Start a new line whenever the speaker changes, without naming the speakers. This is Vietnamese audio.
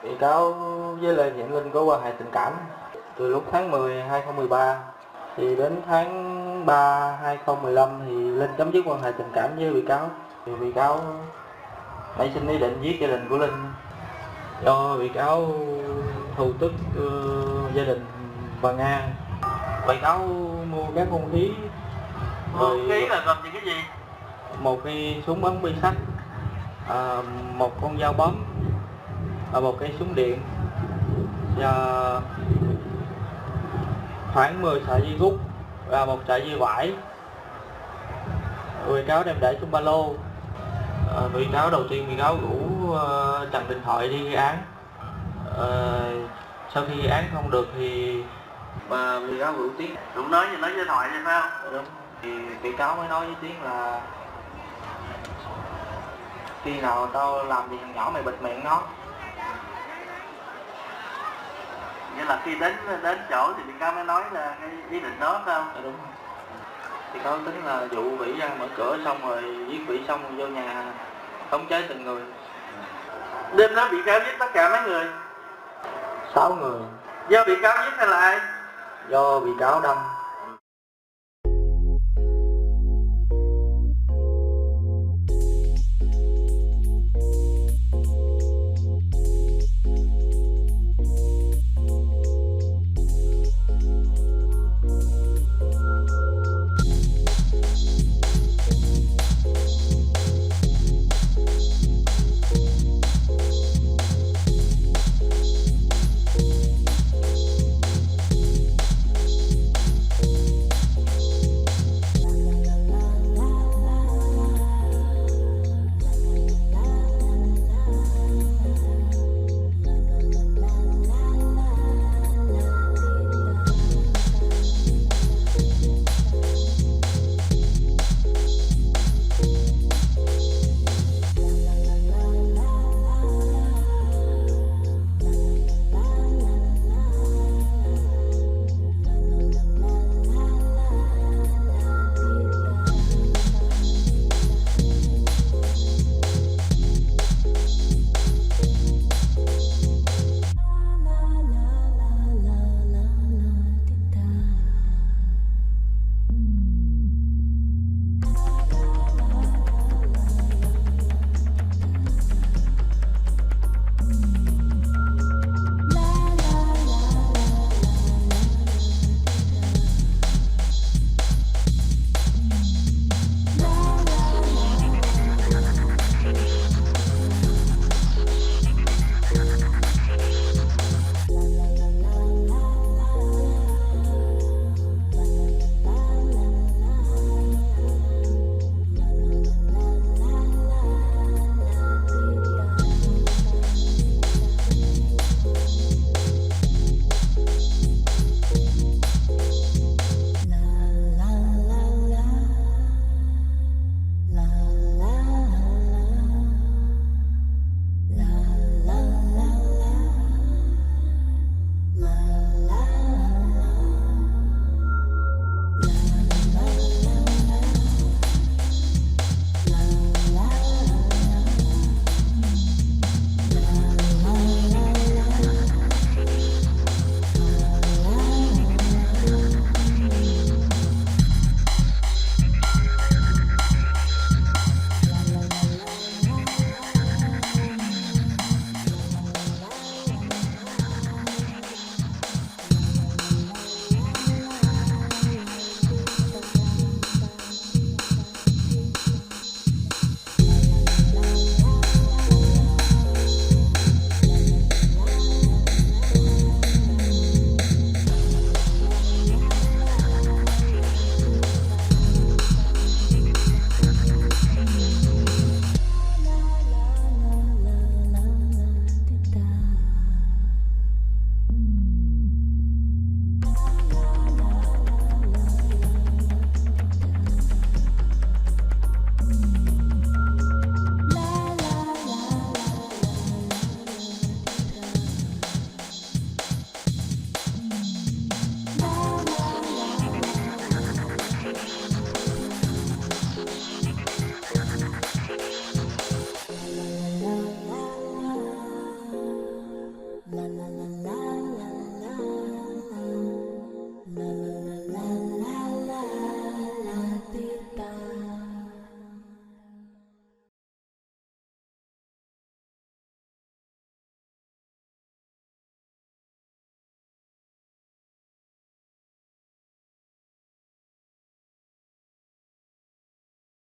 Bị cáo với Lê Thiện Linh có quan hệ tình cảm từ lúc tháng 10 2013 thì đến tháng 3 2015 thì Linh chấm dứt quan hệ tình cảm với bị cáo. Thì bị cáo nảy sinh ý định giết gia đình của Linh do bị cáo thù tức gia đình bà Nga. Bị cáo mua các hung khí.
Hung khí là gồm những cái gì?
Một cây súng bắn bi sắt, một con dao bấm, một cây súng điện và khoảng 10 sợi dây gút và một sợi dây vải. Bị cáo đem để trong ba lô. Bị cáo đầu tiên bị cáo rủ Trần Đình Thoại đi gây án. Sau khi gây án không được thì bị cáo rủ Tiến.
Cũng nói với Thoại vậy phải không?
Đúng. Thì bị cáo mới nói với Tiến là khi nào tao làm gì thằng nhỏ mày bịt miệng nó.
Nghĩa là khi đến chỗ thì bị cáo mới nói là cái ý định đó phải không?
Đúng. Thì cáo tính là dụ Vĩ ra mở cửa xong rồi giết Vĩ xong rồi vô nhà khống chế từng người.
Đêm đó bị cáo giết tất cả mấy người?
6 người.
Do bị cáo giết hay là ai?
Do bị cáo đâm.